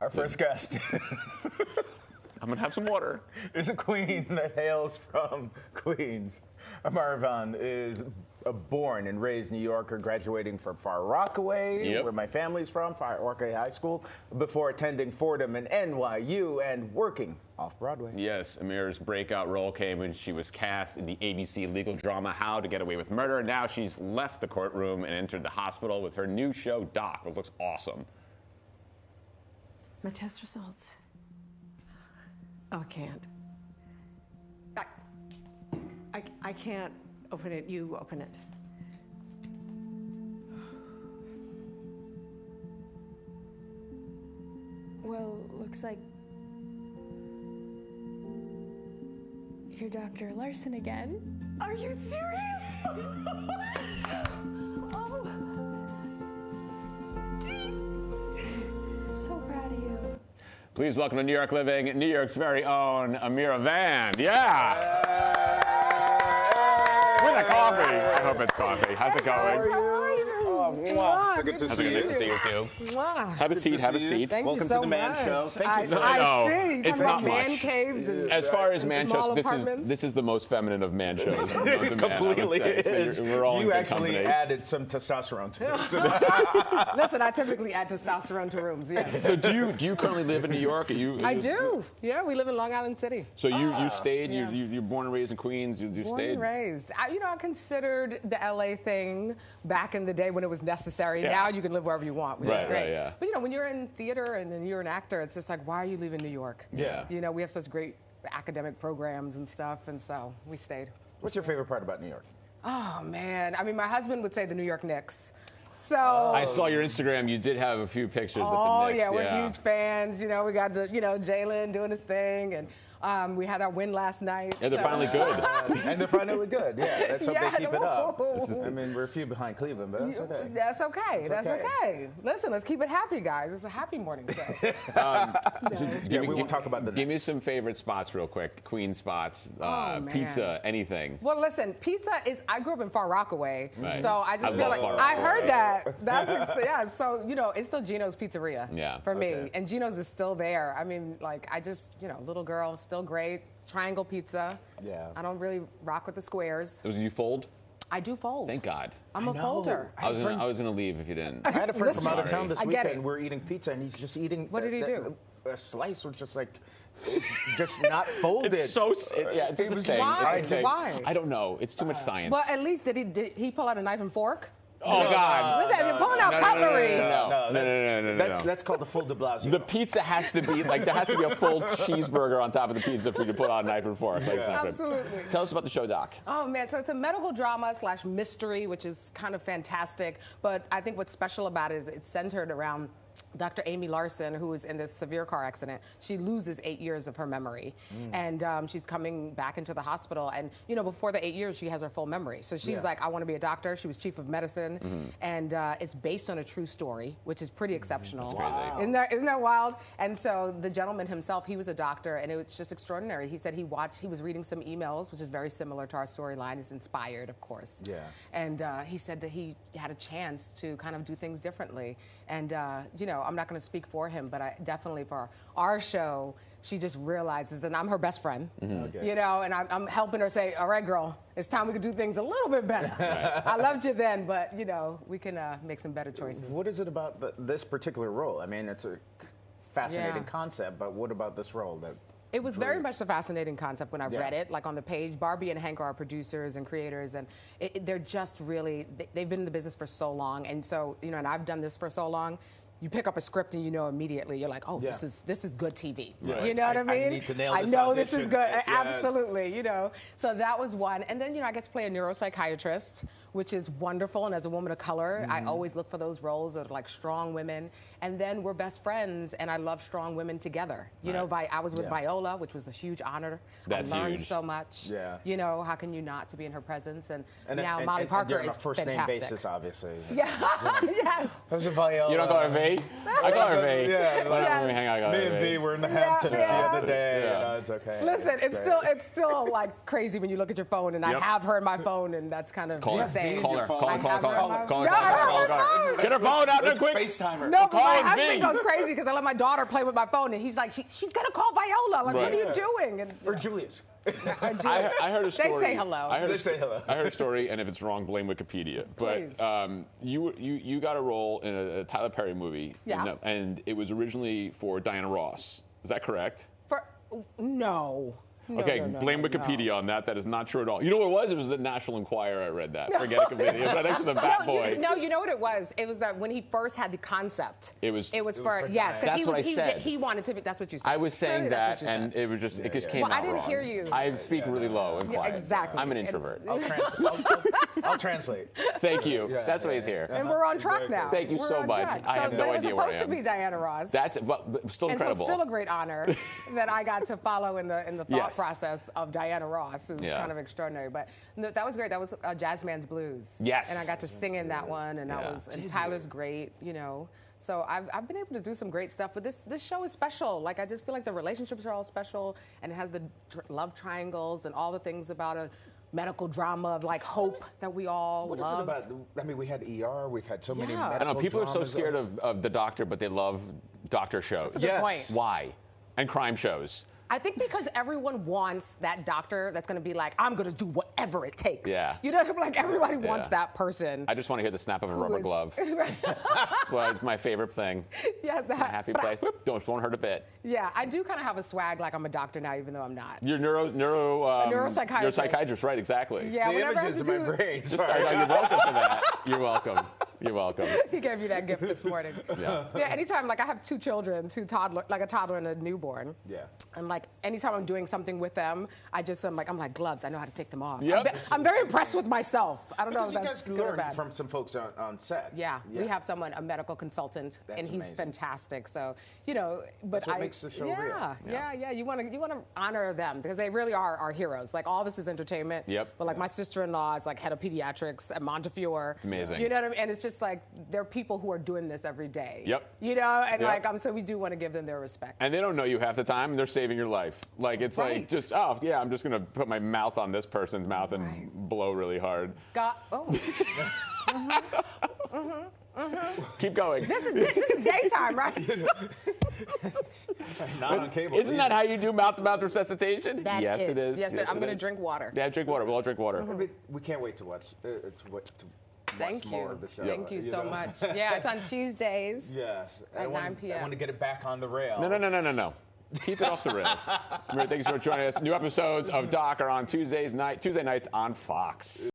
Our first guest I'm going to have some water. is a queen that hails from Queens. Amirah Vann is born and raised New Yorker, graduating from Far Rockaway, where my family's from, Far Rockaway High School, before attending Fordham and NYU and working off-Broadway. Yes, Amirah's breakout role came when she was cast in the ABC legal drama How to Get Away with Murder. Now she's left the courtroom and entered the hospital with her new show, Doc, which looks awesome. My test results. Oh, I can't. I can't open it. You open it. Well, looks like you're Dr. Larson again. Are you serious? Oh. I'm so proud of you. Please welcome to New York Living, New York's very own Amirah Vann. Yeah! With a coffee. I hope it's coffee. How's it going? How are you? Mwah. So good to see you. Good to see you too. Mwah. Have a seat. Have a seat. Thank Welcome you so to the Man much. Show. Thank you. I see. It's Talking not about man much. caves and As far as man small shows, apartments. this is the most feminine of man shows. Completely is. We're all in You good actually company. added some testosterone to it. So Listen, I typically add testosterone to rooms. Yeah. So do you currently live in New York? I do. Yeah, we live in Long Island City. So you stayed. Yeah. You're born and raised in Queens. You Born stayed. and raised. I considered the LA thing back in the day when it was necessary. Yeah. Now you can live wherever you want, which is Right, great. right, yeah. But when you're in theater and then you're an actor, it's just like, why are you leaving New York? Yeah. We have such great academic programs and stuff, and so we stayed. what's your favorite part about New York? Oh man, my husband would say the New York Knicks. So. I saw your Instagram. You did have a few pictures Oh at the Knicks. yeah, we're huge fans. We got the Jalen doing his thing, and we had our win last night. Yeah, they're finally good. And they're finally good. Yeah, let's hope they keep it up. whoa. We're a few behind Cleveland, but that's okay. That's okay. That's okay. okay. Listen, let's keep it happy, guys. It's a happy morning show. We won't talk about the Give me some favorite spots real quick. Queen spots, man. pizza, anything. Well, listen, pizza is. I grew up in Far Rockaway, Right. so I just I feel love like Far I Rockaway. heard that. That's So it's still Gino's Pizzeria. Yeah. For me, Okay. and Gino's is still there. Little girl, still great. Triangle pizza. Yeah. I don't really rock with the squares. Did you fold? I do fold. Thank God. I'm a know. folder. I was gonna leave if you didn't. I had a friend from out of Listen, town this I get weekend. it. We're eating pizza, and he's just eating. What did he do? A slice was just like, just not folded. It's so. Yeah, it's It a was thing. Why? It's a thing. Why? I don't know. It's too much science. Well, at least did he pull out a knife and fork? Oh God. Listen, you're pulling out cutlery. No. That's called the full de Blasio. The pizza has to be like there has to be a full cheeseburger on top of the pizza for you to put on a knife and fork. Like, it's not good. Absolutely. Tell us about the show, Doc. Oh man, so it's a medical drama / mystery, which is kind of fantastic. But I think what's special about it is it's centered around Dr. Amy Larson, who is in this severe car accident. She loses 8 years of her memory, and she's coming back into the hospital. And before the 8 years, she has her full memory. So she's like, I want to be a doctor. She was chief of medicine, and it's based on a true story, which is pretty exceptional. That's crazy. Isn't that wild? And so the gentleman himself, he was a doctor, and it was just extraordinary. He said he was reading some emails, which is very similar to our storyline. It's inspired, of course. Yeah. And he said that he had a chance to kind of do things differently. And I'm not going to speak for him, but I definitely for our show, she just realizes, and I'm her best friend, Okay. and I'm helping her say, all right, girl, it's time we can do things a little bit better. I loved you then, but, we can make some better choices. What is it about this particular role? I mean, it's a fascinating Yeah. concept, but what about this role that? It was very much a fascinating concept when I Yeah. read it, like on the page. Barbie and Hank are our producers and creators, and they're just really, they've been in the business for so long. And so, and I've done this for so long. You pick up a script and you know immediately, you're like, oh, Yeah. this is good TV. Right. You know what I I mean? need to nail I this know this is audition. good. Yes. Absolutely, So that was one. And then, I get to play a neuropsychiatrist, which is wonderful. And as a woman of color, I always look for those roles of like strong women. And then we're best friends, and I love strong women together. I was with Yeah. Viola, which was a huge honor. That's I learned huge. so much. Yeah. How can you not to be in her presence? And And now and- Molly and Parker you're on is a first fantastic. name basis, obviously. Yeah, yes. How's it, Viola? You don't call her V? I call her V. Yeah, Why don't we hang out? I call Me her and V, we're in the Hamptons the other day. Yeah. It's okay. Listen, it's still like crazy when you look at your phone, and I have her in my phone, and that's kind of insane. Call her. I have her on my phone. Get her phone out there quick. FaceTime her. No, but my Call husband me. goes crazy because I let my daughter play with my phone, and he's like, she's gonna call Viola. Like, what are you doing? And, Or Julius. I heard a story. They'd say hello. I heard a story, and if it's wrong, blame Wikipedia. But you got a role in a Tyler Perry movie. Yeah. And it was originally for Diana Ross. Is that correct? No. Okay, blame Wikipedia on that. That is not true at all. You know what it was? It was the National Enquirer. I read that. Forget it completely. It was right next to the Bat Boy. No, you know what it was? It was that when he first had the concept. It was for yes, because he wanted to be. That's what you said. I was saying Clearly, that, and it was just it just came out I didn't wrong. hear you. I speak really low and quiet. Exactly. I'm an introvert. I'll translate. Thank you. That's why he's here. And we're on track now. Thank you so much. I have no idea where I am. But it was supposed to be Diana Ross. That's still incredible. And so still a great honor that I got to follow in the thought process of Diana Ross. Is kind of extraordinary. But no, that was great. That was Jazz Man's Blues. Yes. And I got to sing in that one, and and Tyler's great, you know. So I've been able to do some great stuff, but this show is special. Like, I just feel like the relationships are all special, and it has the love triangles and all the things about a medical drama of like hope that we all What love. is it about? I mean, we had ER. We've had so many. Yeah. Medical I know people are so dramas. scared of the doctor, but they love doctor shows. That's a good point. Why? And crime shows. I think because everyone wants that doctor that's going to be like, I'm going to do whatever it takes. Yeah. You know, like everybody wants that person. I just want to hear the snap of a rubber glove. Well, it's my favorite thing. Yeah, My happy place. Whoop, don't hurt a bit. Yeah, I do kind of have a swag like I'm a doctor now, even though I'm not. You're neuropsychiatrist. Neuropsychiatrist, right? Exactly. Yeah, The whenever I images have in to my do. brain. You're welcome for that. You're welcome. You're welcome. He gave you that gift this morning. Yeah. Yeah. Anytime, like I have two children, a toddler and a newborn. Yeah. And like anytime I'm doing something with them, I'm like gloves. I know how to take them off. Yep. I'm very impressed with myself. I don't know if Because you that's guys good or learn bad. from some folks on set. Yeah, we have a medical consultant, and he's amazing. fantastic. So, you know, but That's what makes the show real. Yeah. You want to honor them because they really are our heroes. Like all this is entertainment. Yep. But like my sister-in-law is like head of pediatrics at Montefiore. Amazing. You know what I mean? And it's just like they're people who are doing this every day. Yep. You know, and Yep. so we do want to give them their respect. And they don't know you half the time, and they're saving your life. Like, it's like Right. just, I'm just going to put my mouth on this person's mouth and blow really hard. Keep going. This is daytime, right? Not on cable. Isn't that how you do mouth-to-mouth resuscitation? Yes, it is. Yes, Yes, I'm it going to is. drink water. Yeah, drink water. We'll all drink water. We can't wait to watch. Thank more you. of the show. Thank you so know? much. Yeah, it's on Tuesdays. Yes. At 9 p.m. I want to get it back on the rail. No. Keep it off the rails. Thank you so much for joining us. New episodes of Doc are on Tuesday nights on Fox.